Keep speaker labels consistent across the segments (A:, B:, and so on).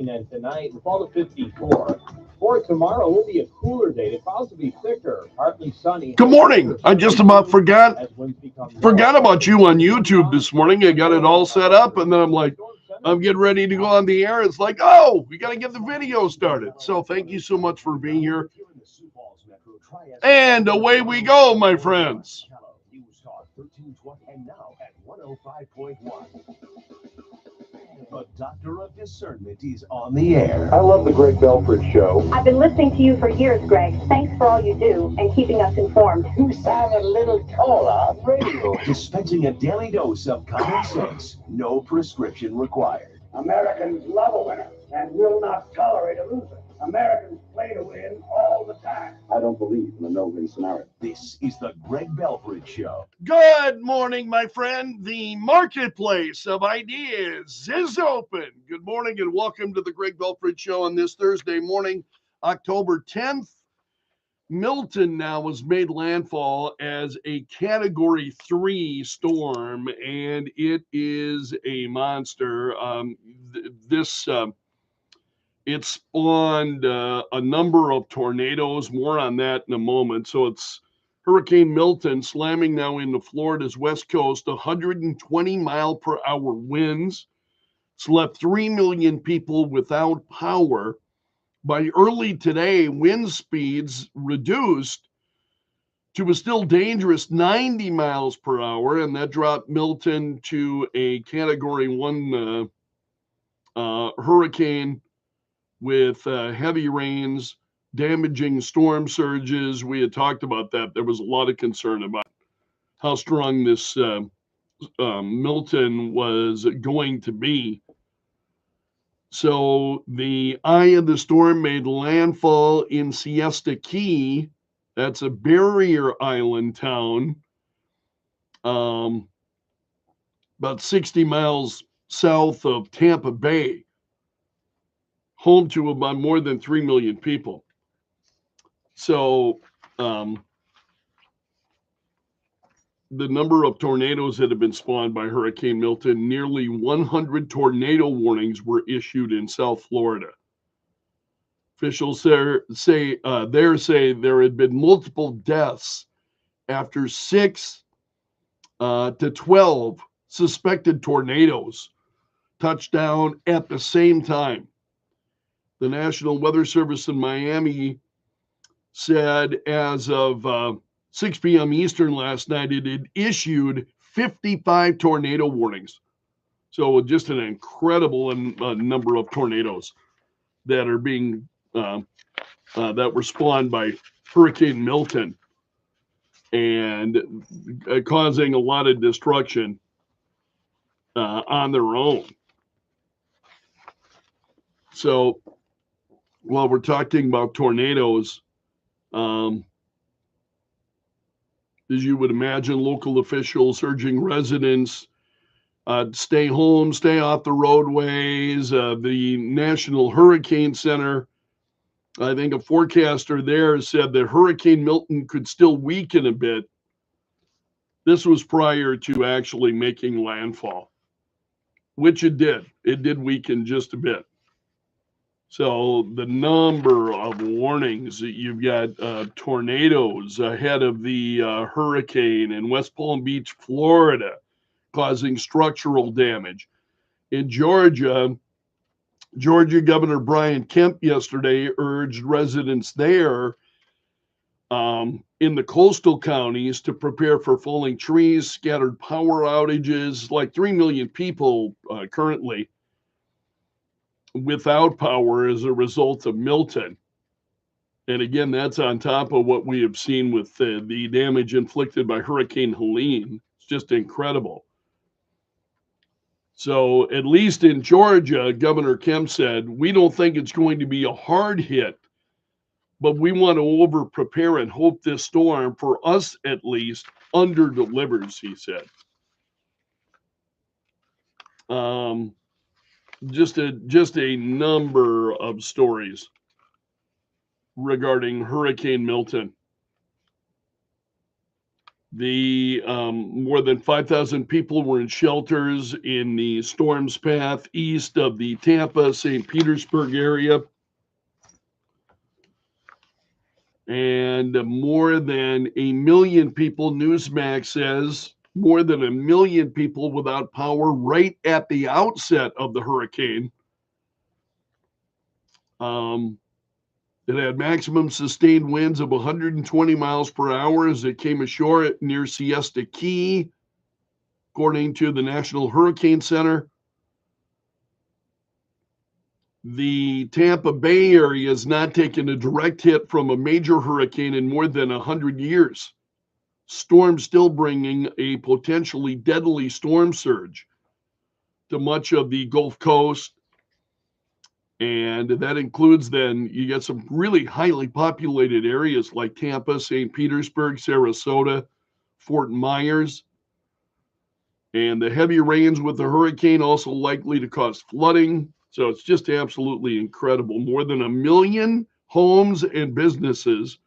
A: And tonight, the fall to 54. For tomorrow will be a cooler day. The clouds will be thicker, partly sunny.
B: Good morning. I just about forgot about you on YouTube this morning. I got it all set up, and then I'm like, I'm getting ready to go on the air. It's like, oh, we got to get the video started. So thank you so much for being here. And away we go, my friends.
C: News Talk 1320 and now at 105.1. The Doctor of Discernment is on the air.
D: I love the Greg Belfrage show.
E: I've been listening to you for years, Greg. Thanks for all you do and keeping us informed.
D: You sound a little taller on radio.
C: Dispensing a daily dose of common sense. No prescription required.
D: Americans love a winner and will not tolerate a loser. Americans play to win all the time. I don't believe in a no-win scenario.
C: This is the Greg Belfrage Show.
B: Good morning, my friend. The marketplace of ideas is open. Good morning and welcome to the Greg Belfrage Show on this Thursday morning, October 10th. Milton now has made landfall as a Category 3 storm, and it is a monster. It spawned a number of tornadoes. More on that in a moment. So it's Hurricane Milton slamming now into Florida's west coast, 120 mile per hour winds. It's left 3 million people without power. By early today, wind speeds reduced to a still dangerous 90 miles per hour, and that dropped Milton to a Category 1 hurricane with heavy rains, damaging storm surges. We had talked about that. There was a lot of concern about how strong this Milton was going to be. So the eye of the storm made landfall in Siesta Key. That's a barrier island town, about 60 miles south of Tampa Bay, home to about more than 3 million people. So the number of tornadoes that have been spawned by Hurricane Milton, nearly 100 tornado warnings were issued in South Florida. Officials there say there had been multiple deaths after 6 to 12 suspected tornadoes touched down at the same time. The National Weather Service in Miami said as of 6 p.m. Eastern last night, it had issued 55 tornado warnings. So just an incredible number of tornadoes that are being that were spawned by Hurricane Milton and causing a lot of destruction on their own. So while we're talking about tornadoes, as you would imagine, local officials urging residents stay home, stay off the roadways. The National Hurricane Center, I think a forecaster there said that Hurricane Milton could still weaken a bit. This was prior to actually making landfall, which it did. It did weaken just a bit. So the number of warnings that you've got tornadoes ahead of the hurricane in West Palm Beach, Florida, causing structural damage. In Georgia Governor Brian Kemp yesterday urged residents there in the coastal counties to prepare for falling trees, scattered power outages, like 3 million people currently without power as a result of Milton. And again, that's on top of what we have seen with the damage inflicted by Hurricane Helene. It's just incredible. So at least in Georgia, Governor Kemp said, we don't think it's going to be a hard hit, but we want to over prepare and hope this storm, for us at least, under delivers, he said. Just a number of stories regarding Hurricane Milton. The more than 5,000 people were in shelters in the storm's path east of the Tampa, St. Petersburg area. And more than 1 million people, Newsmax says, more than 1 million people without power right at the outset of the hurricane. It had maximum sustained winds of 120 miles per hour as it came ashore near Siesta Key, according to the National Hurricane Center. The Tampa Bay area has not taken a direct hit from a major hurricane in more than 100 years. Storm still bringing a potentially deadly storm surge to much of the Gulf Coast. And that includes then you get some really highly populated areas like Tampa, St. Petersburg, Sarasota, Fort Myers. And the heavy rains with the hurricane also likely to cause flooding. So it's just absolutely incredible. More than 1 million homes and businesses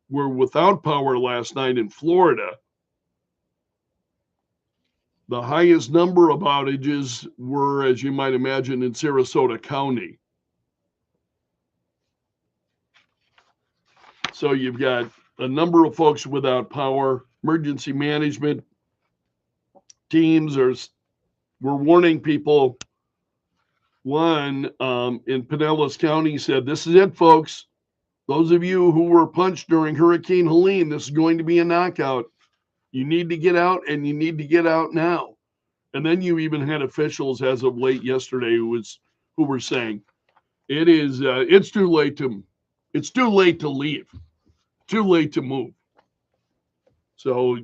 B: were without power last night in Florida. The highest number of outages were, as you might imagine, in Sarasota County. So you've got a number of folks without power. Emergency management teams were warning people. One in Pinellas County said, "This is it, folks. Those of you who were punched during Hurricane Helene, this is going to be a knockout. You need to get out, and you need to get out now." And then you even had officials as of late yesterday who were saying, it's too late to leave, too late to move. So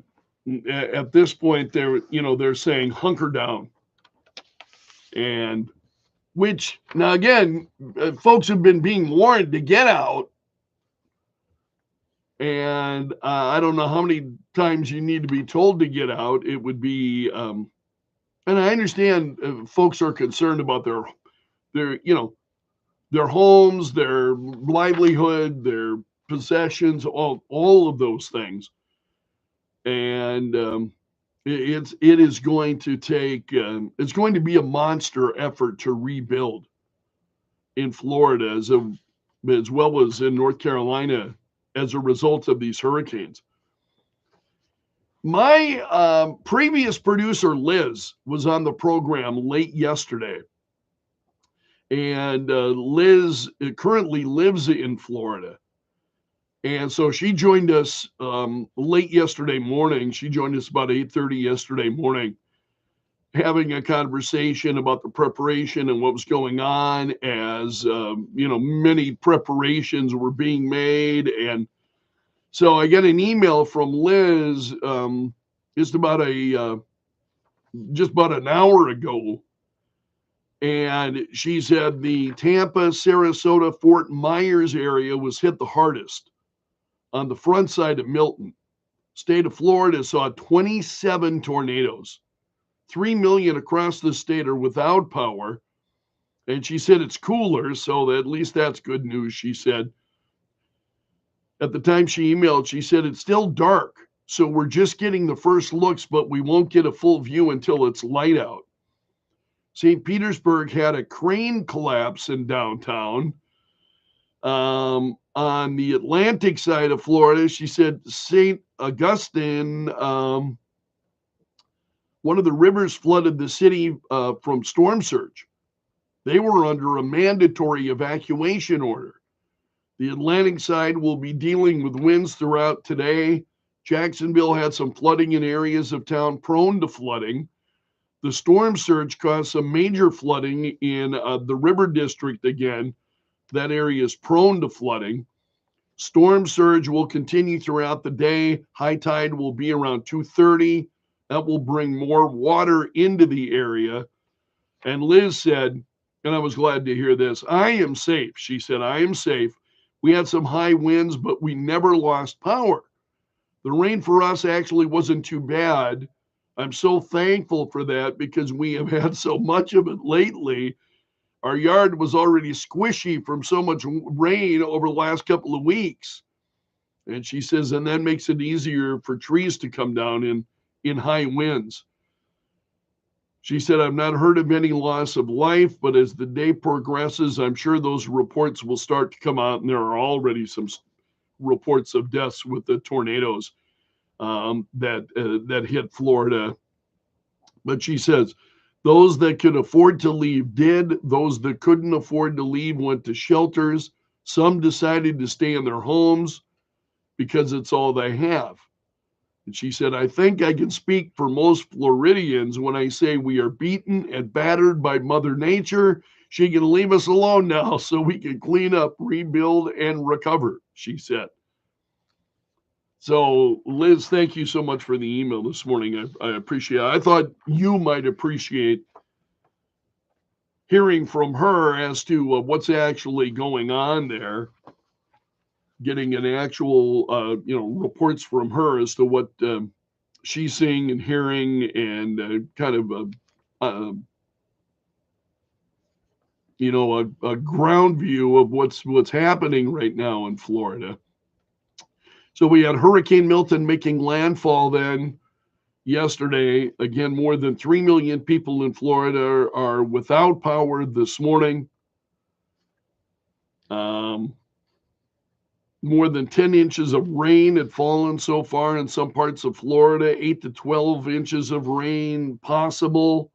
B: at this point, they're saying hunker down, and which now again, folks have been being warned to get out. And I don't know how many times you need to be told to get out. It would be, and I understand folks are concerned about their homes, their livelihood, their possessions, all of those things. And it is going to take, it's going to be a monster effort to rebuild in Florida as well as in North Carolina as a result of these hurricanes. My previous producer, Liz, was on the program late yesterday. And Liz currently lives in Florida. And so she joined us late yesterday morning. She joined us about 8:30 yesterday morning, having a conversation about the preparation and what was going on as, many preparations were being made. And so I get an email from Liz just about an hour ago. And she said the Tampa, Sarasota, Fort Myers area was hit the hardest on the front side of Milton. State of Florida saw 27 tornadoes. 3 million across the state are without power. And she said it's cooler, so at least that's good news, she said. At the time she emailed, she said it's still dark, so we're just getting the first looks, but we won't get a full view until it's light out. St. Petersburg had a crane collapse in downtown. On the Atlantic side of Florida, she said St. Augustine, one of the rivers flooded the city from storm surge. They were under a mandatory evacuation order. The Atlantic side will be dealing with winds throughout today. Jacksonville had some flooding in areas of town prone to flooding. The storm surge caused some major flooding in the river district again. That area is prone to flooding. Storm surge will continue throughout the day. High tide will be around 2:30. That will bring more water into the area. And Liz said, and I was glad to hear this, I am safe. She said, I am safe. We had some high winds, but we never lost power. The rain for us actually wasn't too bad. I'm so thankful for that because we have had so much of it lately. Our yard was already squishy from so much rain over the last couple of weeks. And she says, and that makes it easier for trees to come down in high winds. She said, I've not heard of any loss of life, but as the day progresses, I'm sure those reports will start to come out, and there are already some reports of deaths with the tornadoes that hit Florida. But she says, those that could afford to leave did. Those that couldn't afford to leave went to shelters. Some decided to stay in their homes because it's all they have. And she said, I think I can speak for most Floridians when I say we are beaten and battered by Mother Nature. She can leave us alone now so we can clean up, rebuild, and recover, she said. So, Liz, thank you so much for the email this morning. I appreciate it. I thought you might appreciate hearing from her as to what's actually going on there, getting an actual, reports from her as to what she's seeing and hearing, and kind of a ground view of what's happening right now in Florida. So we had Hurricane Milton making landfall then yesterday. Again, more than 3 million people in Florida are without power this morning. More than 10 inches of rain had fallen so far in some parts of Florida, 8 to 12 inches of rain possible.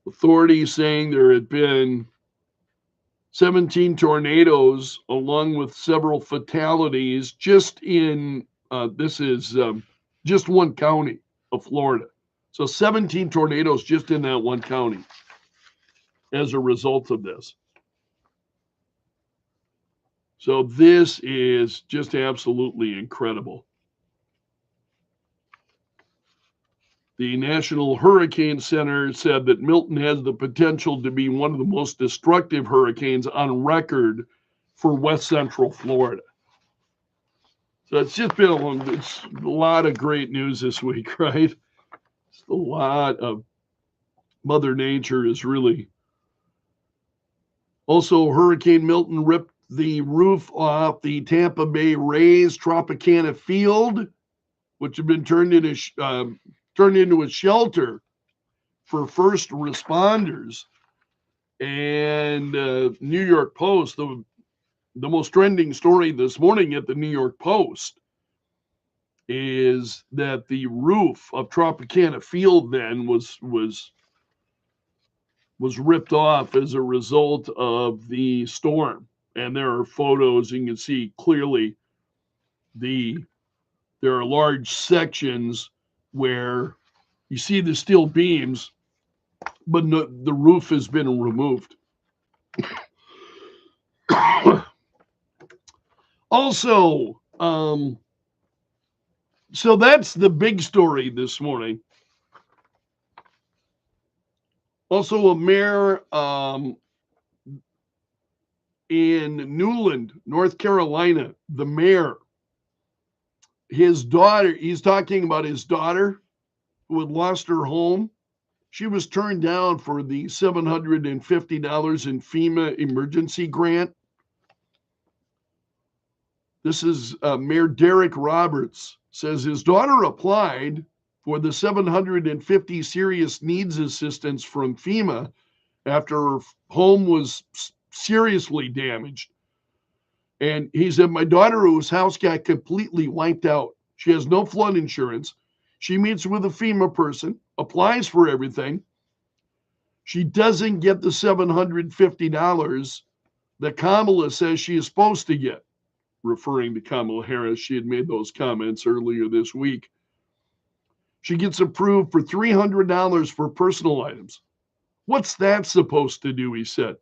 B: Authorities saying there had been 17 tornadoes, along with several fatalities, just in, this is just one county of Florida. So 17 tornadoes just in that one county as a result of this. So this is just absolutely incredible. The National Hurricane Center said that Milton has the potential to be one of the most destructive hurricanes on for West Central Florida. So it's just been it's a lot of great news this week, right? It's a lot of Mother Nature is really. Also, Hurricane Milton ripped the roof off the Tampa Bay Rays Tropicana Field, which had been turned into a shelter for first responders. And New York Post, the most trending story this morning at the New York Post is that the roof of Tropicana Field then was ripped off as a result of the storm. And there are photos, you can see clearly there are large sections where you see the steel beams, but the roof has been removed. Also, so that's the big story this morning. Also, a mayor in Newland, North Carolina, the mayor, his daughter, he's talking about his daughter who had lost her home. She was turned down for the $750 in FEMA emergency grant. This is Mayor Derek Roberts says his daughter applied for the $750 serious needs assistance from FEMA after her home was seriously damaged. And he said, my daughter, whose house got completely wiped out, she has no flood insurance. She meets with a FEMA person, applies for everything. She doesn't get the $750 that Kamala says she is supposed to get, referring to Kamala Harris. She had made those comments earlier this week. She gets approved for $300 for personal items. What's that supposed to do, he said.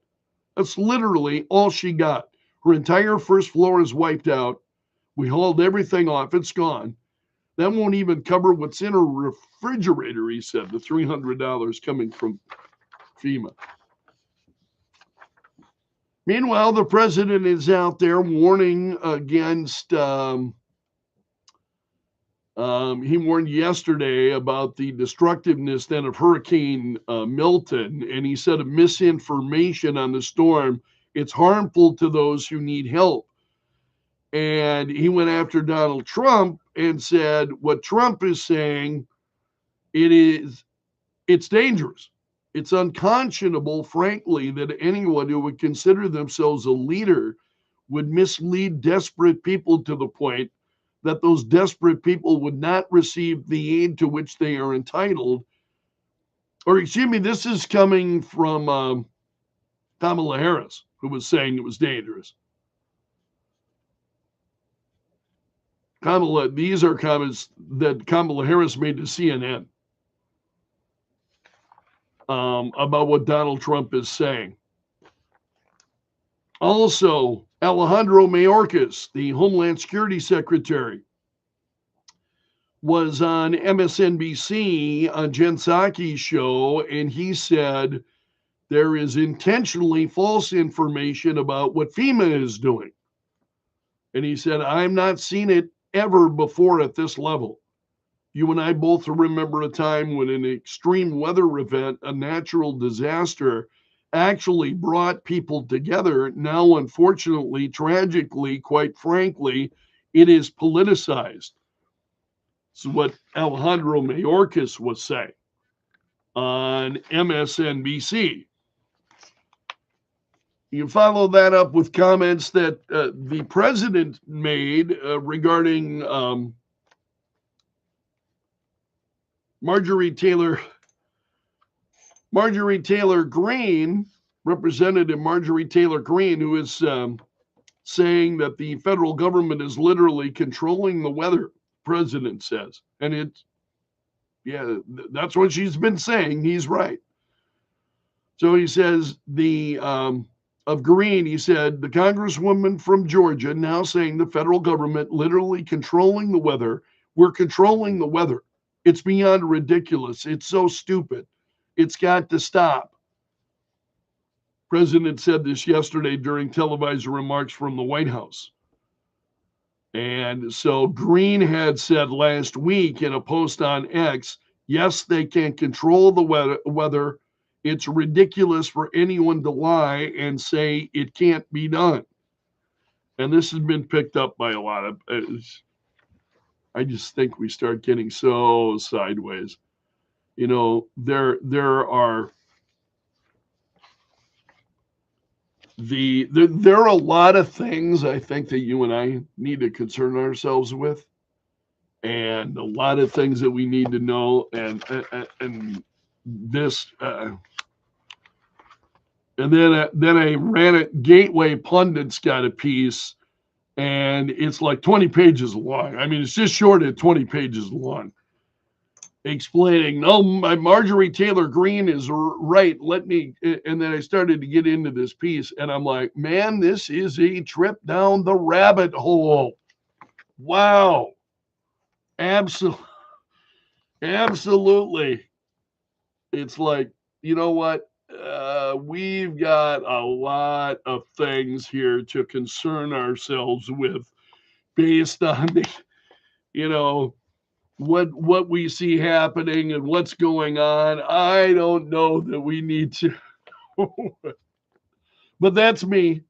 B: That's literally all she got. Her entire first floor is wiped out. We hauled everything off. It's gone. That won't even cover what's in her refrigerator, he said, the $300 coming from FEMA. Meanwhile, the president is out there warning against, he warned yesterday about the destructiveness then of Hurricane Milton, and he said misinformation on the storm It's harmful to those who need help. And he went after Donald Trump and said, what Trump is saying, it's dangerous. It's unconscionable, frankly, that anyone who would consider themselves a leader would mislead desperate people to the point that those desperate people would not receive the aid to which they are entitled. Or, excuse me, this is coming from Kamala Harris, who was saying it was dangerous. These are comments that Kamala Harris made to CNN about what Donald Trump is saying. Also, Alejandro Mayorkas, the Homeland Security Secretary, was on MSNBC on Jen Psaki's show, and he said there is intentionally false information about what FEMA is doing. And he said, I've not seen it ever before at this level. You and I both remember a time when an extreme weather event, a natural disaster, actually brought people together. Now, unfortunately, tragically, quite frankly, it is politicized. This is what Alejandro Mayorkas was saying on MSNBC. You follow that up with comments that the president made regarding Marjorie Taylor Greene, Representative Marjorie Taylor Greene, who is saying that the federal government is literally controlling the weather, president says. And that's what she's been saying. He's right. So he says of Greene, he said, the congresswoman from Georgia now saying the federal government literally controlling the weather. We're controlling the weather. It's beyond ridiculous. It's so stupid. It's got to stop. President said this yesterday during televised remarks from the White House. And so Greene had said last week in a post on X, yes, they can control the weather. It's ridiculous for anyone to lie and say it can't be done. And this has been picked up by a lot of, I just think we start getting so sideways. You know, there are there are a lot of things I think that you and I need to concern ourselves with, and a lot of things that we need to know, and this and then I ran it. Gateway Pundit's got a piece, and it's like 20 pages long. I mean, it's just short of 20 pages long, explaining, no, my Marjorie Taylor Greene is right. And then I started to get into this piece, and I'm like, man, this is a trip down the rabbit hole. Wow. Absolutely. It's like, you know what? We've got a lot of things here to concern ourselves with based on the, what we see happening and what's going on. I don't know that we need to, but that's me.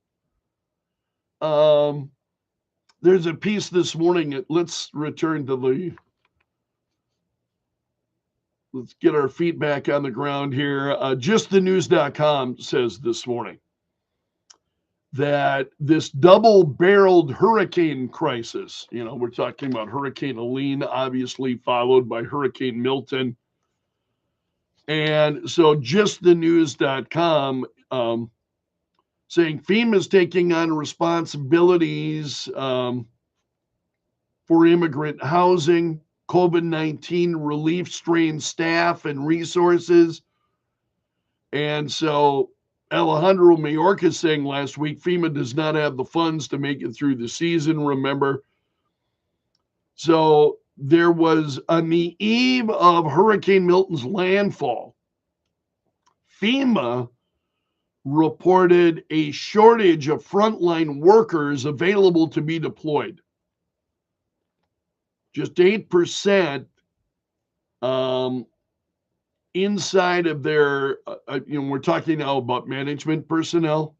B: There's a piece this morning. Let's get our feet back on the ground here. JustTheNews.com says this morning that this double-barreled hurricane crisis, we're talking about Hurricane Helene, obviously followed by Hurricane Milton. And so JustTheNews.com saying FEMA's taking on responsibilities for immigrant housing, COVID-19 relief strain staff and resources. And so Alejandro Mayorkas saying last week, FEMA does not have the funds to make it through the season, remember. So there was, on the eve of Hurricane Milton's landfall, FEMA reported a shortage of frontline workers available to be deployed. Just 8% inside of their, we're talking now about management personnel,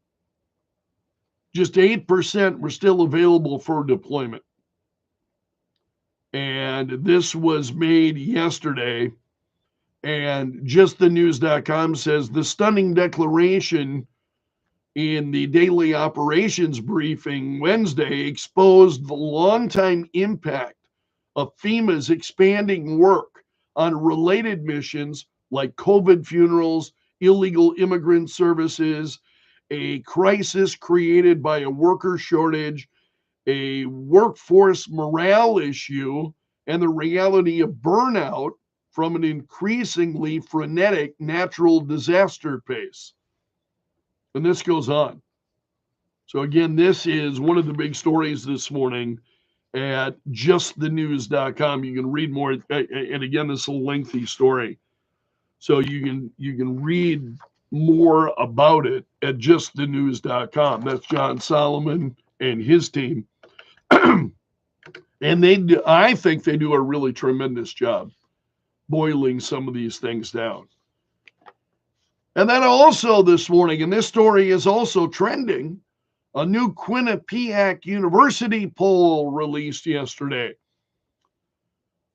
B: Just 8% were still available for deployment. And this was made yesterday. And justthenews.com says the stunning declaration in the daily operations briefing Wednesday exposed the longtime impact of FEMA's expanding work on related missions like COVID funerals, illegal immigrant services, a crisis created by a worker shortage, a workforce morale issue, and the reality of burnout from an increasingly frenetic natural disaster pace. And this goes on. So again, this is one of the big stories this morning at justthenews.com. You can read more. And again, this is a lengthy story. So you can read more about it at justthenews.com. That's John Solomon and his team. And I think they do a really tremendous job boiling some of these things down. And then also this morning, and this story is also trending, a new Quinnipiac University poll released yesterday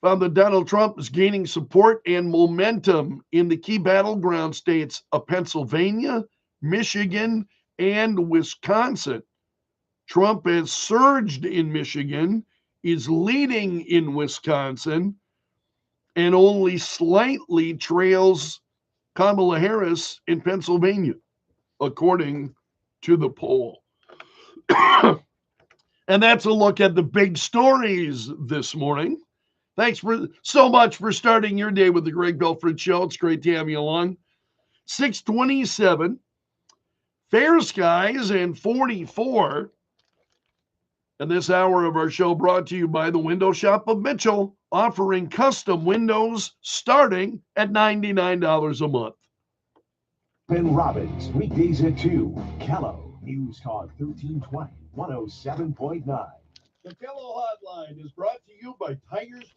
B: found that Donald Trump is gaining support and momentum in the key battleground states of Pennsylvania, Michigan, and Wisconsin. Trump has surged in Michigan, is leading in Wisconsin, and only slightly trails Kamala Harris in Pennsylvania, according to the poll. And that's a look at the big stories this morning. Thanks so much for starting your day with the Greg Belfrage Show. It's great to have you along. 627, fair skies and 44. And this hour of our show brought to you by the Window Shop of Mitchell, offering custom windows starting at $99 a month.
C: Ben Robbins, weekdays at 2. Kello, News Talk 1320, 107.9.
F: The Kello Hotline is brought to you by Tires.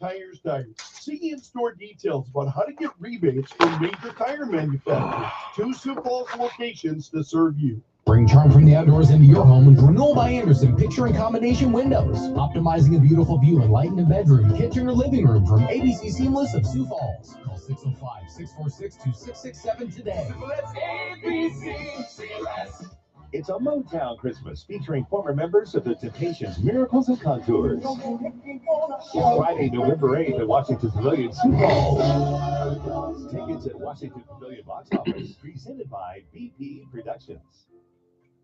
F: See in-store details about how to get rebates from major tire manufacturers. 2 Sioux Falls locations to serve you.
G: Bring charm from the outdoors into your home with Renewal by Anderson picture and combination windows. Optimizing a beautiful view and light in a bedroom, kitchen, or living room from ABC Seamless of Sioux Falls. Call 605-646-2667 today.
C: Let's ABC Seamless. It's a Motown Christmas featuring former members of the Temptations, Miracles and Contours. It's Friday, November 8th at Washington Pavilion, Sioux Falls. Tickets at Washington Pavilion box office, presented by BP Productions.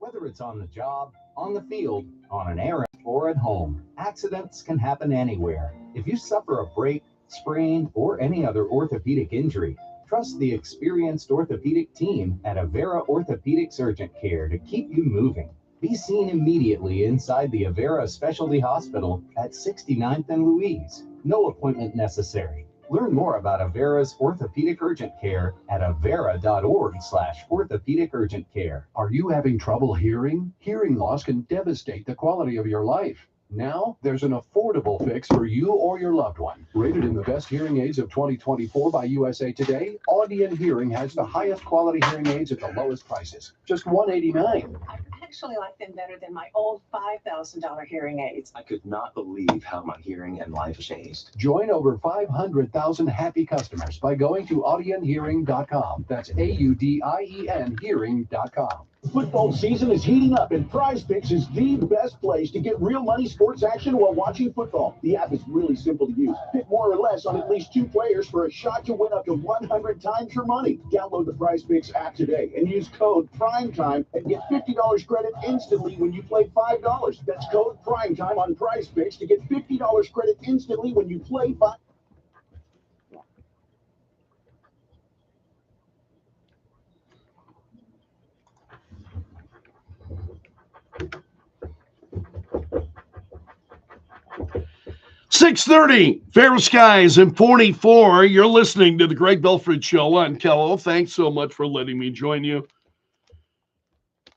H: Whether it's on the job, on the field, on an errand, or at home, accidents can happen anywhere. If you suffer a break, sprain, or any other orthopedic injury, trust the experienced orthopedic team at Avera Orthopedics Urgent Care to keep you moving. Be seen immediately inside the Avera Specialty Hospital at 69th and Louise. No appointment necessary. Learn more about Avera's Orthopedic Urgent Care at avera.org/orthopedic urgent care.
I: Are you having trouble hearing? Hearing loss can devastate the quality of your life. Now, there's an affordable fix for you or your loved one. Rated in the best hearing aids of 2024 by USA Today, Audion Hearing has the highest quality hearing aids at the lowest prices. Just $189.
J: I actually like them better than my old $5,000 hearing aids.
K: I could not believe how my hearing and life changed.
I: Join over 500,000 happy customers by going to audionhearing.com. That's AUDIEN hearing.com.
D: Football season is heating up, and PrizePicks is the best place to get real money sports action while watching football. The app is really simple to use. Pick more or less on at least 2 players for a shot to win up to 100 times your money. Download the PrizePicks app today and use code PRIMETIME and get $50 credit instantly when you play $5. That's code PRIMETIME on PrizePicks to get $50 credit instantly when you play $5.
B: $6:30, fair skies and 44. You're listening to the Greg Belfrage Show on Kello. Thanks so much for letting me join you.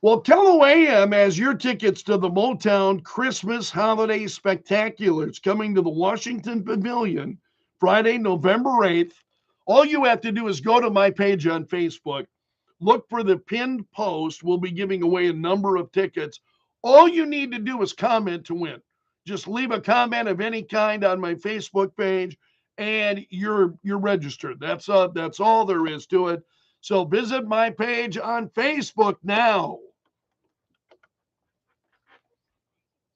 B: Well, Kello AM has your tickets to the Motown Christmas Holiday Spectacular. It's coming to the Washington Pavilion Friday, November 8th. All you have to do is go to my page on Facebook, look for the pinned post. We'll be giving away a number of tickets. All you need to do is comment to win. Just leave a comment of any kind on my Facebook page, and you're registered. That's all there is to it. So visit my page on Facebook now.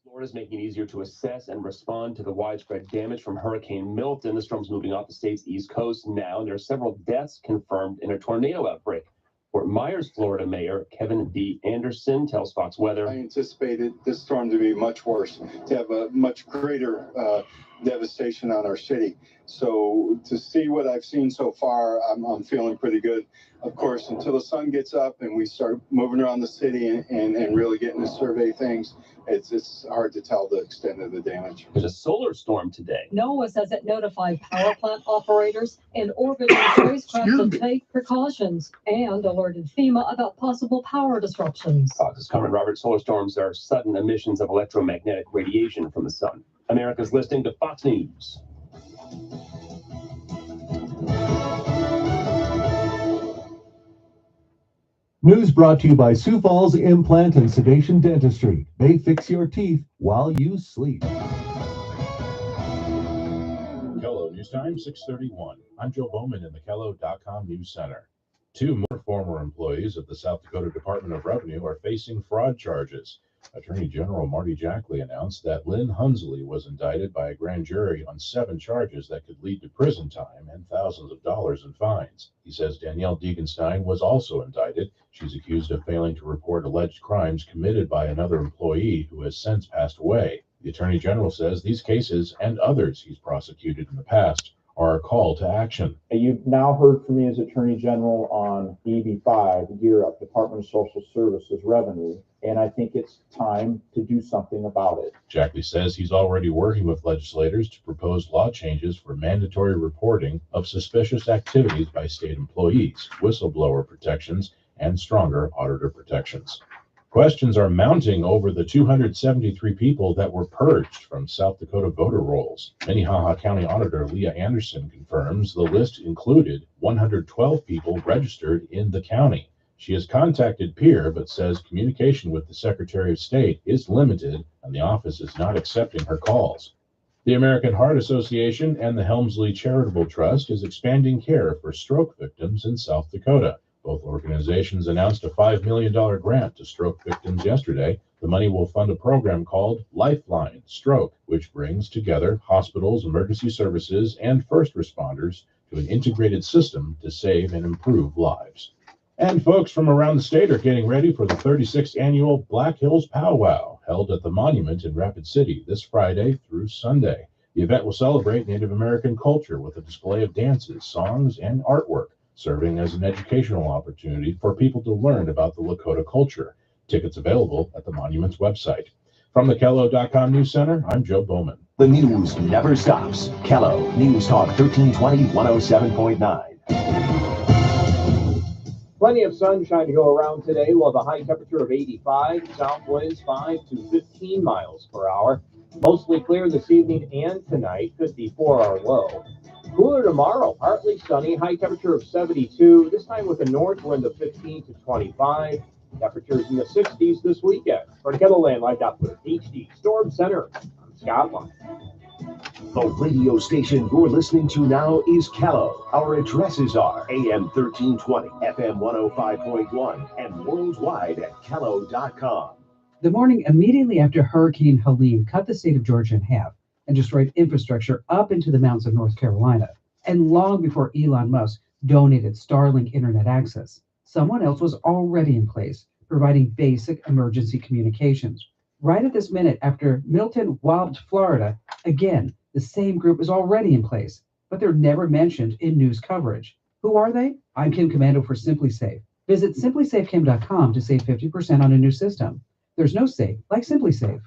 L: Florida is making it easier to assess and respond to the widespread damage from Hurricane Milton. The storm's moving off the state's east coast now, and there are several deaths confirmed in a tornado outbreak. Fort Myers, Florida Mayor Kevin D. Anderson tells Fox Weather,
M: I anticipated this storm to be much worse, to have a much greater devastation on our city. So to see what I've seen so far, I'm feeling pretty good. Of course, until the sun gets up and we start moving around the city and really getting to survey things, it's hard to tell the extent of the damage.
L: There's a solar storm today.
N: NOAA says it notified power plant operators and orbiting spacecraft to take precautions and alerted FEMA about possible power disruptions.
L: Fox's current Robert, solar storms are sudden emissions of electromagnetic radiation from the sun. America's listening to Fox News.
C: News brought to you by Sioux Falls Implant and Sedation Dentistry. They fix your teeth while you sleep.
O: Hello, News Time, 6:31. I'm Joe Bowman in the Kello.com News Center. Two more former employees of the South Dakota Department of Revenue are facing fraud charges. Attorney General Marty Jackley announced that Lynn Hunsley was indicted by a grand jury on 7 charges that could lead to prison time and thousands of dollars in fines. He says Danielle Degenstein was also indicted. She's accused of failing to report alleged crimes committed by another employee who has since passed away. The Attorney General says these cases and others he's prosecuted in the past are a call to action.
P: You've now heard from me as Attorney General on EB5, Gear Up, Department of Social Services revenue, and I think it's time to do something about it.
O: Jackley says he's already working with legislators to propose law changes for mandatory reporting of suspicious activities by state employees, whistleblower protections, and stronger auditor protections. Questions are mounting over the 273 people that were purged from South Dakota voter rolls. Minnehaha County Auditor Leah Anderson confirms the list included 112 people registered in the county. She has contacted Peer, but says communication with the Secretary of State is limited and the office is not accepting her calls. The American Heart Association and the Helmsley Charitable Trust is expanding care for stroke victims in South Dakota. Both organizations announced a $5 million grant to stroke victims yesterday. The money will fund a program called Lifeline Stroke, which brings together hospitals, emergency services, and first responders to an integrated system to save and improve lives. And folks from around the state are getting ready for the 36th annual Black Hills Powwow, held at the Monument in Rapid City this Friday through Sunday. The event will celebrate Native American culture with a display of dances, songs, and artwork, serving as an educational opportunity for people to learn about the Lakota culture. Tickets available at the Monument's website. From the Kello.com News Center, I'm Joe Bowman.
C: The news never stops. Kello News Talk 1320 107.9.
A: Plenty of sunshine to go around today. We'll have a high temperature of 85, south winds 5 to 15 miles per hour. Mostly clear this evening and tonight, 54 our low. Cooler tomorrow, partly sunny, high temperature of 72, this time with a north wind of 15 to 25. Temperatures in the 60s this weekend. For the Kettleland Live Doppler HD Storm Center, I'm Scott Lund.
C: The radio station you're listening to now is Kello. Our addresses are AM 1320, FM 105.1, and worldwide at Kello.com.
Q: The morning immediately after Hurricane Helene cut the state of Georgia in half and destroyed infrastructure up into the mountains of North Carolina, and long before Elon Musk donated Starlink internet access, someone else was already in place, providing basic emergency communications. Right at this minute, after Milton whopped Florida, again, the same group is already in place, but they're never mentioned in news coverage. Who are they? I'm Kim Commando for SimpliSafe. Visit simplysafekim.com to save 50% on a new system. There's no safe like SimpliSafe.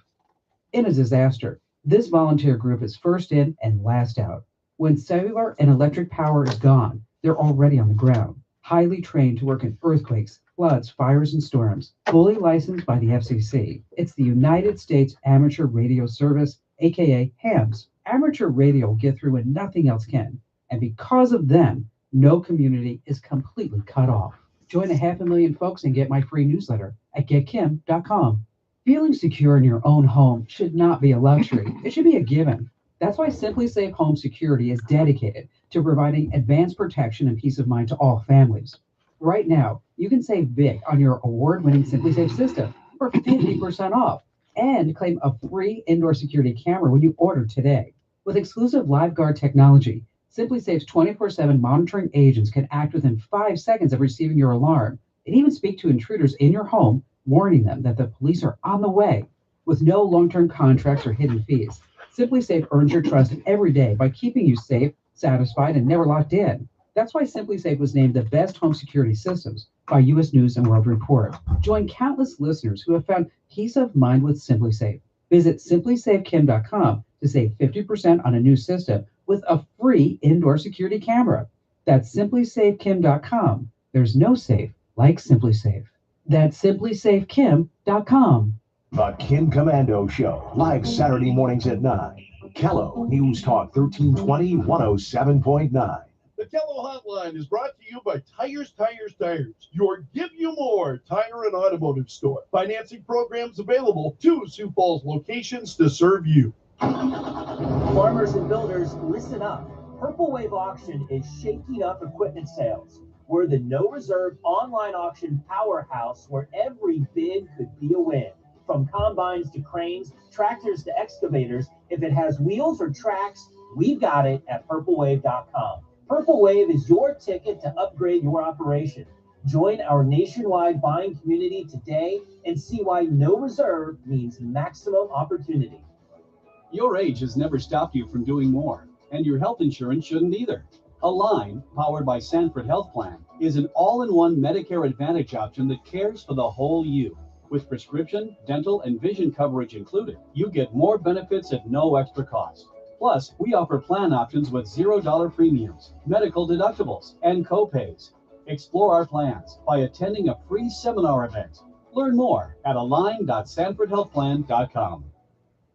Q: In a disaster, this volunteer group is first in and last out. When cellular and electric power is gone, they're already on the ground, highly trained to work in earthquakes, floods, fires, and storms, fully licensed by the FCC. It's the United States Amateur Radio Service, aka HAMS. Amateur radio will get through when nothing else can, and because of them, no community is completely cut off. Join 500,000 folks and get my free newsletter at getkim.com. Feeling secure in your own home should not be a luxury. It should be a given. That's why Simply Safe Home Security is dedicated to providing advanced protection and peace of mind to all families. Right now, you can save big on your award-winning Simply Safe system for 50% off and claim a free indoor security camera when you order today. With exclusive LiveGuard technology, Simply Safe's 24/7 monitoring agents can act within 5 seconds of receiving your alarm and even speak to intruders in your home, warning them that the police are on the way. With no long-term contracts or hidden fees, Simply Safe earns your trust every day by keeping you safe, satisfied, and never locked in. That's why Simply Safe was named the best home security systems by U.S. News and World Report. Join countless listeners who have found peace of mind with Simply Safe. Visit simplysafekim.com to save 50% on a new system with a free indoor security camera. That's simplysafekim.com. There's no safe like Simply Safe. That's simplysafekim.com.
C: The Kim Commando Show, live Saturday mornings at 9. Kello News Talk 1320 107.9.
F: The Kello Hotline is brought to you by Tires. Your Give You More tire and automotive store. Financing programs available. 2 Sioux Falls locations to serve you.
R: Farmers and builders, listen up. Purple Wave Auction is shaking up equipment sales. We're the no reserve online auction powerhouse where every bid could be a win. From combines to cranes, tractors to excavators, if it has wheels or tracks, we've got it at purplewave.com. Purple Wave is your ticket to upgrade your operation. Join our nationwide buying community today and see why no reserve means maximum opportunity.
S: Your age has never stopped you from doing more, and your health insurance shouldn't either. Align, powered by Sanford Health Plan, is an all-in-one Medicare Advantage option that cares for the whole you. With prescription, dental, and vision coverage included, you get more benefits at no extra cost. Plus, we offer plan options with $0 premiums, medical deductibles, and co-pays. Explore our plans by attending a free seminar event. Learn more at align.sanfordhealthplan.com.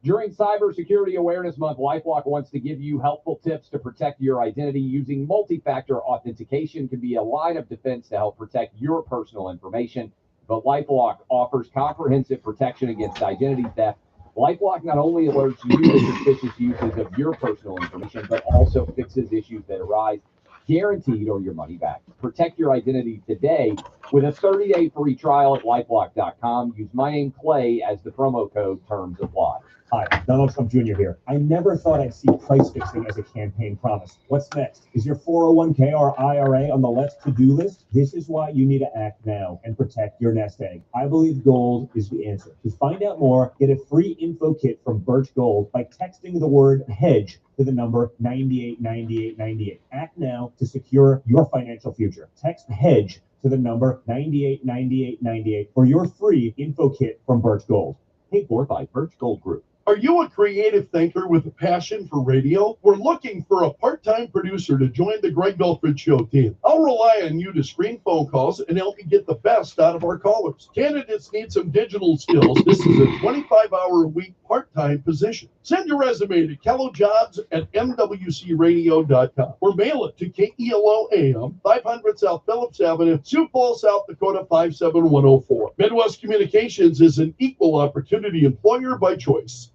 A: During Cybersecurity Awareness Month, LifeLock wants to give you helpful tips to protect your identity using multi-factor authentication. Can be a line of defense to help protect your personal information. But LifeLock offers comprehensive protection against identity theft. LifeLock not only alerts you to suspicious uses of your personal information, but also fixes issues that arise, guaranteed or your money back. Protect your identity today with a 30-day free trial at LifeLock.com. Use my name, Clay, as the promo code. Terms apply.
T: Hi, Donald Trump Jr. here. I never thought I'd see price fixing as a campaign promise. What's next? Is your 401k or IRA on the let's to-do list? This is why you need to act now and protect your nest egg. I believe gold is the answer. To find out more, get a free info kit from Birch Gold by texting the word hedge to the number 989898. Act now to secure your financial future. Text hedge to the number 989898 for your free info kit from Birch Gold. Paid for by Birch Gold Group.
F: Are you a creative thinker with a passion for radio? We're looking for a part-time producer to join the Greg Belfrage Show team. I'll rely on you to screen phone calls and help you get the best out of our callers. Candidates need some digital skills. This is a 25-hour-a-week part-time position. Send your resume to kellojobs@mwcradio.com or mail it to KELO AM, 500 South Phillips Avenue, Sioux Falls, South Dakota 57104. Midwest Communications is an equal opportunity employer by choice.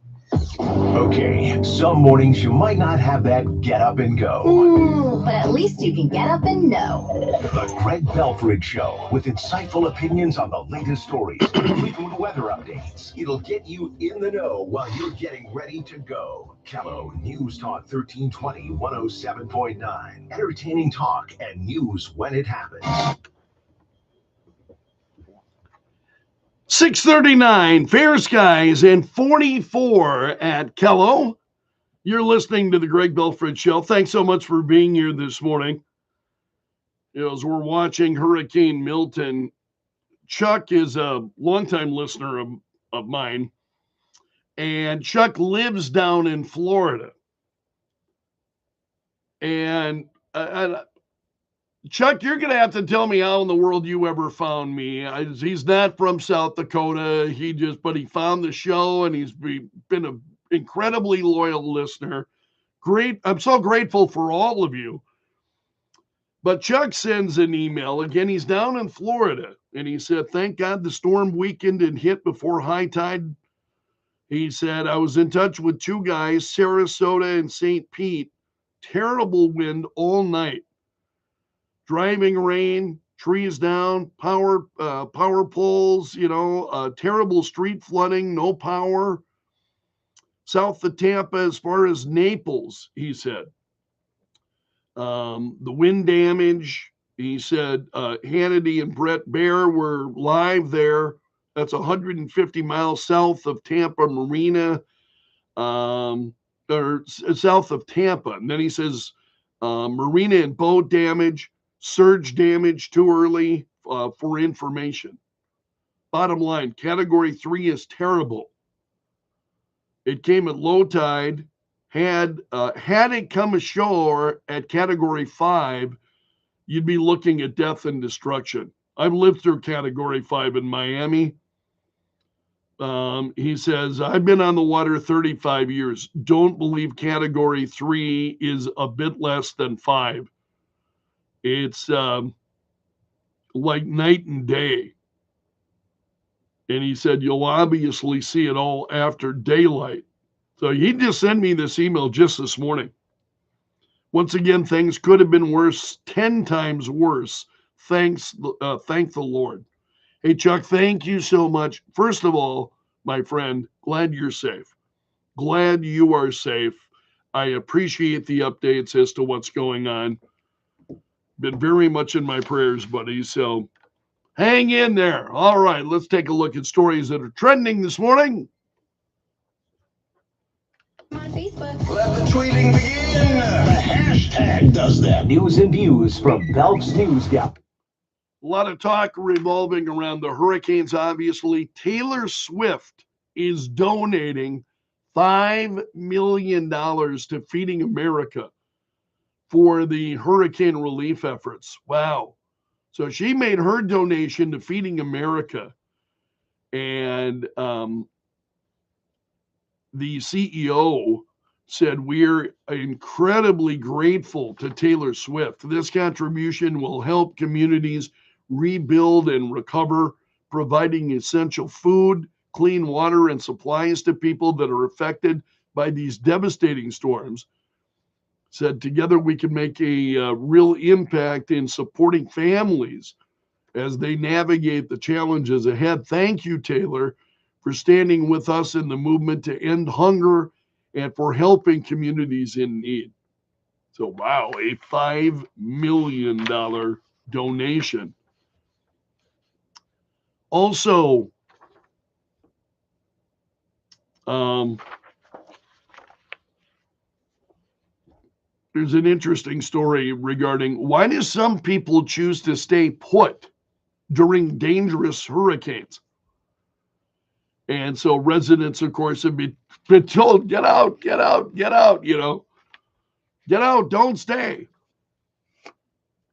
C: Okay, some mornings you might not have that get up and go.
U: But at least you can get up and know.
C: The Greg Belfrage Show, with insightful opinions on the latest stories and frequent weather updates. It'll get you in the know while you're getting ready to go. Kello News Talk 1320 107.9. Entertaining talk and news when it happens.
B: 639, fair skies, and 44 at Kello. You're listening to the Greg Belfrage Show. Thanks so much for being here this morning. As we're watching Hurricane Milton, Chuck is a longtime listener of mine, and Chuck lives down in Florida. And Chuck, you're going to have to tell me how in the world you ever found me. He's not from South Dakota. But he found the show, and he's been an incredibly loyal listener. Great. I'm so grateful for all of you. But Chuck sends an email. Again, he's down in Florida. And he said, thank God the storm weakened and hit before high tide. He said, I was in touch with two guys, Sarasota and St. Pete. Terrible wind all night. Driving rain, trees down, power poles, terrible street flooding, no power. South of Tampa as far as Naples, he said. The wind damage, he said, Hannity and Brett Baer were live there. That's 150 miles south of Tampa Marina, or south of Tampa. And then he says, marina and boat damage, surge damage too early for information. Bottom line, Category 3 is terrible. It came at low tide. Had it come ashore at Category 5, you'd be looking at death and destruction. I've lived through Category 5 in Miami. He says, I've been on the water 35 years. Don't believe Category 3 is a bit less than 5. It's like night and day. And he said, you'll obviously see it all after daylight. So he just sent me this email just this morning. Once again, things could have been worse, 10 times worse. Thank the Lord. Hey, Chuck, thank you so much. First of all, my friend, glad you're safe. Glad you are safe. I appreciate the updates as to what's going on. Been very much in my prayers, buddy. So hang in there. All right, let's take a look at stories that are trending this morning.
U: On Facebook.
C: Let the tweeting begin. The hashtag does that.
R: News and views from Belf's News Gap.
B: A lot of talk revolving around the hurricanes, obviously. Taylor Swift is donating $5 million to Feeding America for the hurricane relief efforts. Wow. So she made her donation to Feeding America. And the CEO said, we're incredibly grateful to Taylor Swift. This contribution will help communities rebuild and recover, providing essential food, clean water, and supplies to people that are affected by these devastating storms. Said together we can make a real impact in supporting families as they navigate the challenges ahead. Thank you, Taylor, for standing with us in the movement to end hunger and for helping communities in need. So, wow, a $5 million donation. Also, there's an interesting story regarding why do some people choose to stay put during dangerous hurricanes? And so residents, of course, have been told, get out, get out, get out, get out, don't stay.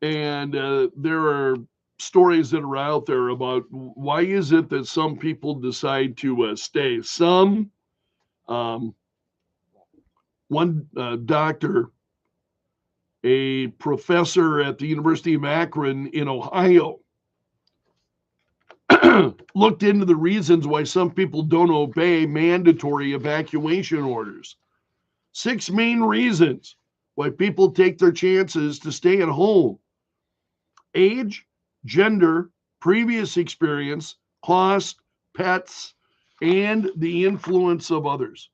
B: And there are stories that are out there about why is it that some people decide to stay. Some, one doctor, a professor at the University of Akron in Ohio, looked into the reasons why some people don't obey mandatory evacuation orders. 6 main reasons why people take their chances to stay at home: age, gender, previous experience, cost, pets, and the influence of others.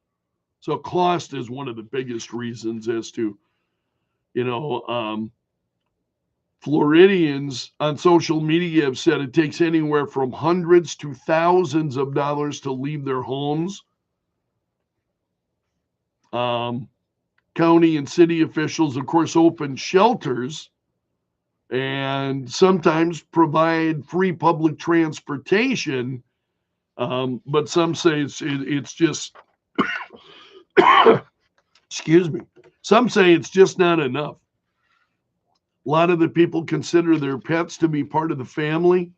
B: So cost is one of the biggest reasons as to, Floridians on social media have said it takes anywhere from hundreds to thousands of dollars to leave their homes. County and city officials, of course, open shelters and sometimes provide free public transportation. But some say it's just, excuse me, some say it's just not enough. A lot of the people consider their pets to be part of the family.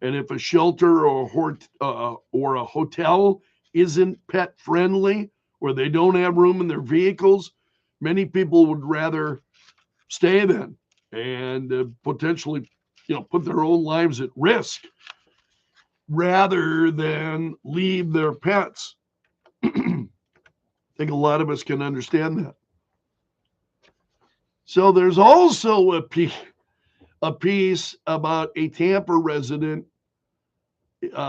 B: And if a shelter or a hotel isn't pet friendly, or they don't have room in their vehicles, many people would rather stay then. and potentially, put their own lives at risk rather than leave their pets. I think a lot of us can understand that. So there's also a piece about a Tampa resident,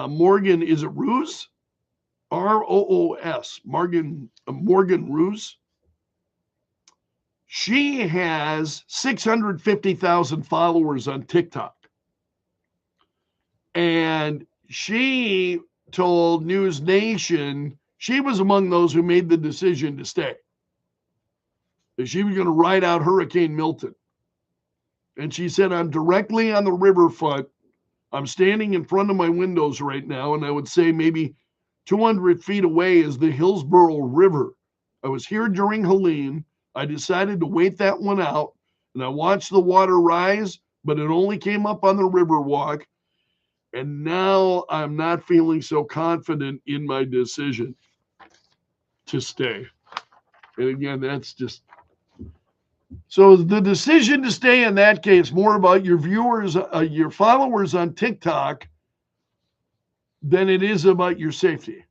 B: Morgan, is it Roos? R-O-O-S, Morgan Roos. She has 650,000 followers on TikTok. And she told News Nation she was among those who made the decision to stay. That she was going to ride out Hurricane Milton. And she said, I'm directly on the riverfront. I'm standing in front of my windows right now, and I would say maybe 200 feet away is the Hillsborough River. I was here during Helene. I decided to wait that one out, and I watched the water rise, but it only came up on the river walk. And now I'm not feeling so confident in my decision to stay. And again, that's just... So the decision to stay in that case, more about your viewers, your followers on TikTok than it is about your safety.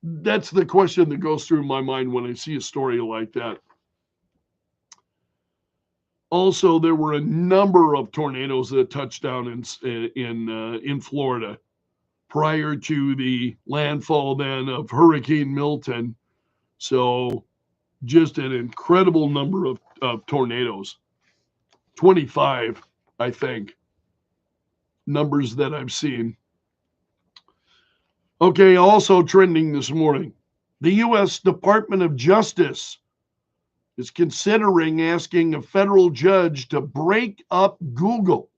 B: That's the question that goes through my mind when I see a story like that. Also, there were a number of tornadoes that touched down in Florida prior to the landfall then of Hurricane Milton. So just an incredible number of tornadoes. 25, I think, numbers that I've seen. Okay, also trending this morning, the U.S. Department of Justice is considering asking a federal judge to break up Google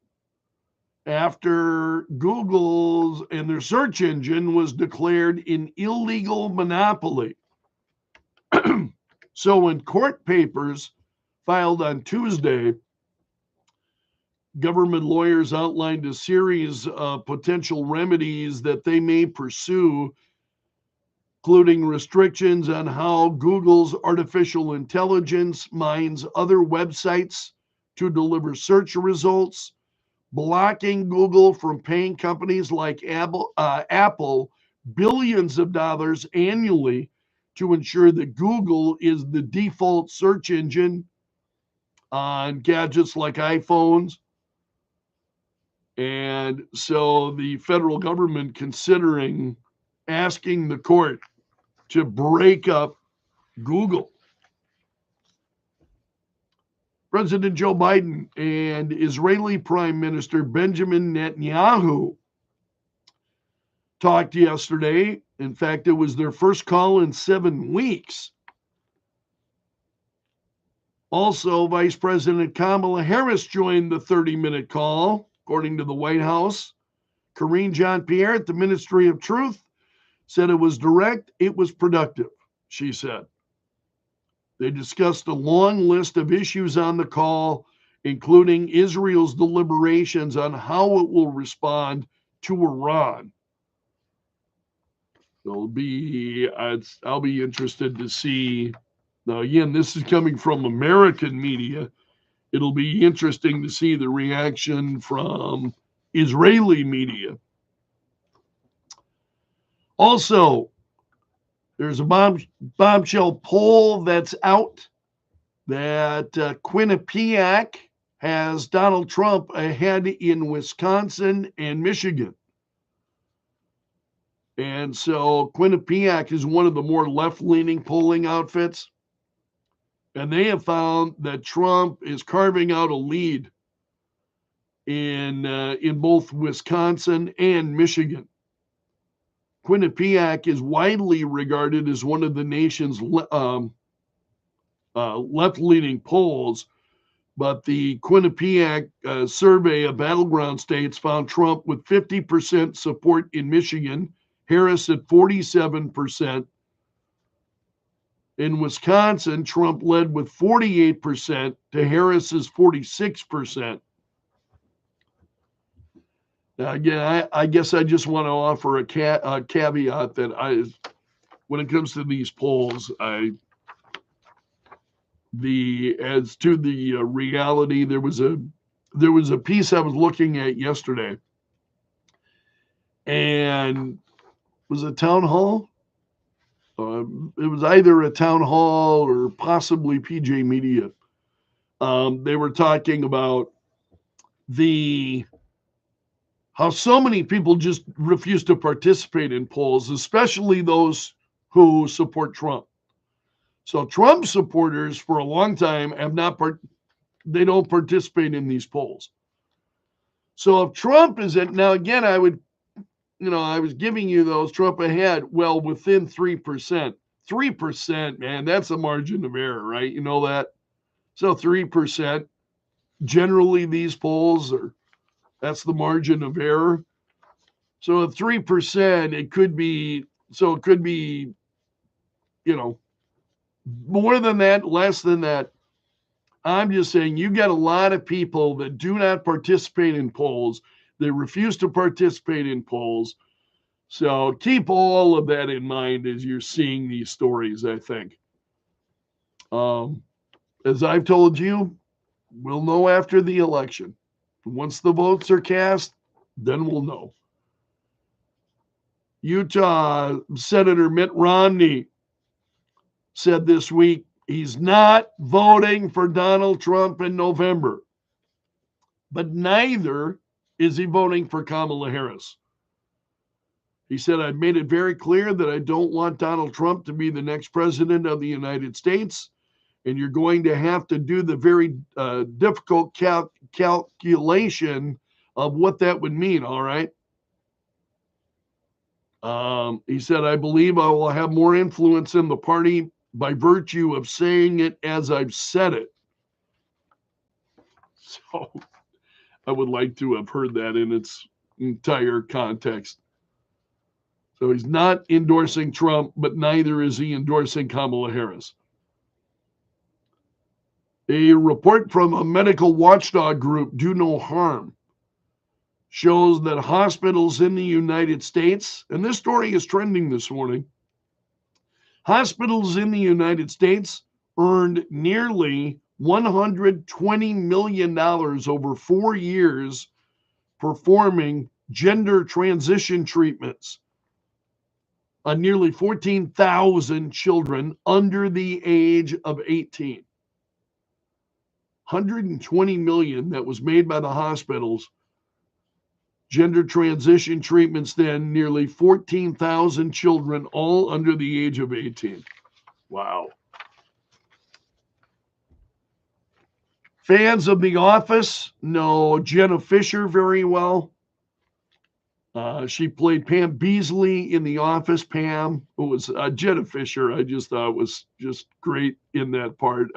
B: after Google's and their search engine was declared an illegal monopoly. So in court papers filed on Tuesday, government lawyers outlined a series of potential remedies that they may pursue, including restrictions on how Google's artificial intelligence mines other websites to deliver search results, blocking Google from paying companies like Apple billions of dollars annually to ensure that Google is the default search engine on gadgets like iPhones. And so the federal government considering asking the court to break up Google. President Joe Biden and Israeli Prime Minister Benjamin Netanyahu talked yesterday. In fact, it was their first call in 7 weeks. Also, Vice President Kamala Harris joined the 30-minute call, according to the White House. Karine Jean-Pierre at the Ministry of Truth said it was direct, it was productive, she said. They discussed a long list of issues on the call, including Israel's deliberations on how it will respond to Iran. I'll be interested to see. Now, again, this is coming from American media. It'll be interesting to see the reaction from Israeli media. Also, there's a bombshell poll that's out that Quinnipiac has Donald Trump ahead in Wisconsin and Michigan. And so Quinnipiac is one of the more left-leaning polling outfits. And they have found that Trump is carving out a lead in both Wisconsin and Michigan. Quinnipiac is widely regarded as one of the nation's left-leaning polls, but the Quinnipiac survey of battleground states found Trump with 50% support in Michigan, Harris at 47%. In Wisconsin, Trump led with 48% to Harris's 46%. Now, again, I guess I just want to offer a caveat that when it comes to these polls, As to the reality, there was a piece I was looking at yesterday, and it was a town hall. It was either a town hall or possibly PJ Media. They were talking about how so many people just refuse to participate in polls, especially those who support Trump. So Trump supporters for a long time they don't participate in these polls. So if Trump is now again, I was giving you those Trump ahead, well, within 3%. 3%, man, that's a margin of error, right? You know that? So 3%, generally these polls that's the margin of error. So at 3%, it could be, more than that, less than that. I'm just saying you got a lot of people that do not participate in polls. They refuse to participate in polls. So keep all of that in mind as you're seeing these stories, I think. As I've told you, we'll know after the election. Once the votes are cast, then we'll know. Utah Senator Mitt Romney said this week he's not voting for Donald Trump in November, but neither is he voting for Kamala Harris. He said, I've made it very clear that I don't want Donald Trump to be the next president of the United States, and you're going to have to do the very difficult calculation of what that would mean, all right? He said, I believe I will have more influence in the party by virtue of saying it as I've said it. So I would like to have heard that in its entire context. So he's not endorsing Trump, but neither is he endorsing Kamala Harris. A report from a medical watchdog group, Do No Harm, shows that hospitals in the United States, and this story is trending this morning, hospitals in the United States earned nearly $120 million over 4 years performing gender transition treatments on nearly 14,000 children under the age of 18. 120 million that was made by the hospitals. Gender transition treatments, then nearly 14,000 children, all under the age of 18. Wow. Fans of The Office know Jenna Fisher very well. She played Pam Beasley in The Office. Pam, who was Jenna Fisher, I just thought was just great in that part.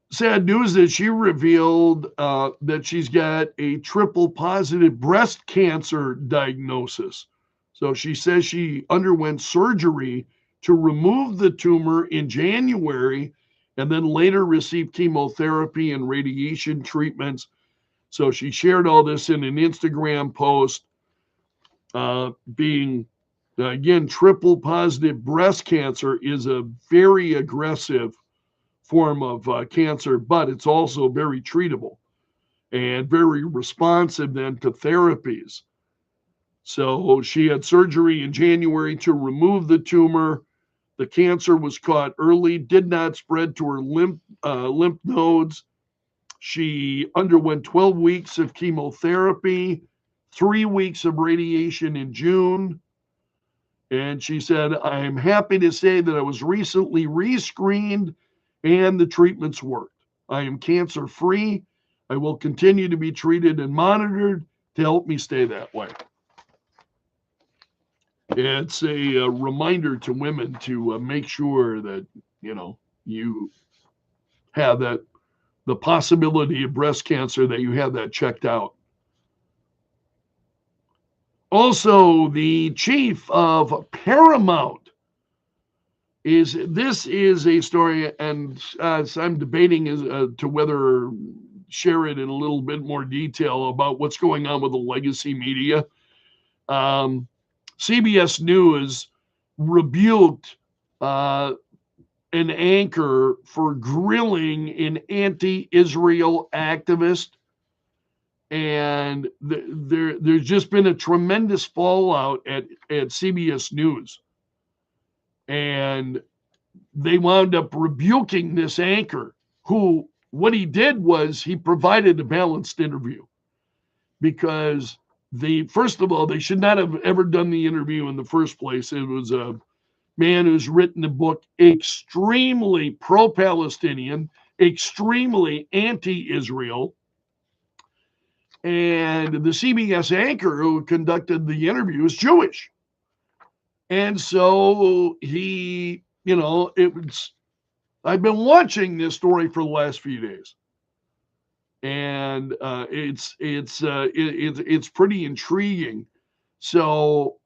B: Sad news that she revealed that she's got a triple positive breast cancer diagnosis. So she says she underwent surgery to remove the tumor in January and then later received chemotherapy and radiation treatments. So she shared all this in an Instagram post, being, again, triple positive breast cancer is a very aggressive form of cancer, but it's also very treatable and very responsive then to therapies. So she had surgery in January to remove the tumor. The cancer was caught early, did not spread to her lymph nodes. She underwent 12 weeks of chemotherapy, 3 weeks of radiation in June. And she said, I'm happy to say that I was recently rescreened and the treatments worked. I am cancer-free. I will continue to be treated and monitored to help me stay that way. It's a reminder to women to make sure that, you have the possibility of breast cancer, that you have that checked out. Also, the chief of Paramount this is a story, and I'm debating as to whether share it in a little bit more detail about what's going on with the legacy media. CBS News rebuked an anchor for grilling an anti-Israel activist. And there's just been a tremendous fallout at CBS News. And they wound up rebuking this anchor, who, what he did was he provided a balanced interview, because first of all, they should not have ever done the interview in the first place. It was a man who's written a book extremely pro-Palestinian, extremely anti-Israel. And the CBS anchor who conducted the interview is Jewish. And so he, I've been watching this story for the last few days. And it's pretty intriguing. So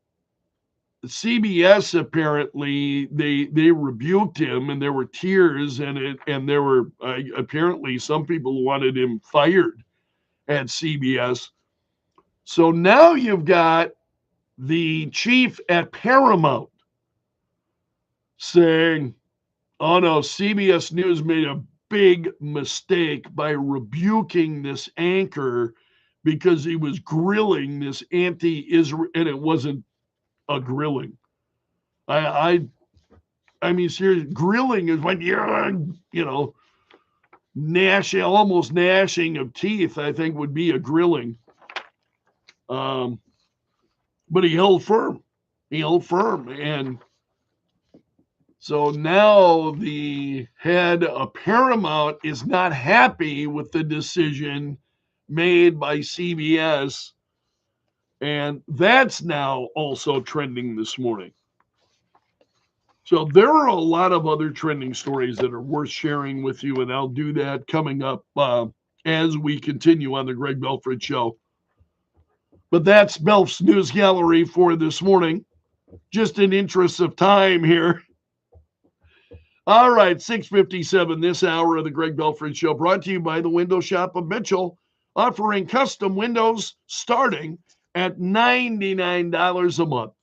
B: CBS apparently they rebuked him, and there were tears, and there were apparently some people wanted him fired at CBS. So now you've got the chief at Paramount saying, "Oh no, CBS News made a big mistake by rebuking this anchor because he was grilling this anti-Israel," and it wasn't a grilling. I mean, seriously, grilling is when you're, almost gnashing of teeth, I think would be a grilling. But he held firm. And so now the head of Paramount is not happy with the decision made by CBS. And that's now also trending this morning. So there are a lot of other trending stories that are worth sharing with you, and I'll do that coming up as we continue on the Greg Belfrage Show. But that's Belf's News Gallery for this morning. Just in interest of time here. All right, 6:57 this hour of the Greg Belfrage Show, brought to you by the Window Shop of Mitchell, offering custom windows starting at $99 a month.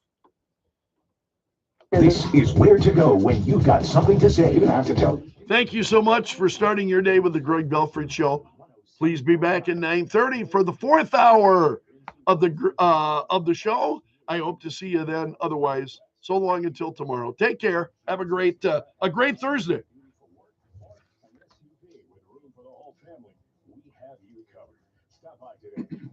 C: This is where to go when you've got something to say. You have to tell.
B: Thank you so much for starting your day with the Greg Belfrage Show. Please be back at 9:30 for the fourth hour of the show. I hope to see you then. Otherwise, so long until tomorrow. Take care. Have a great Thursday.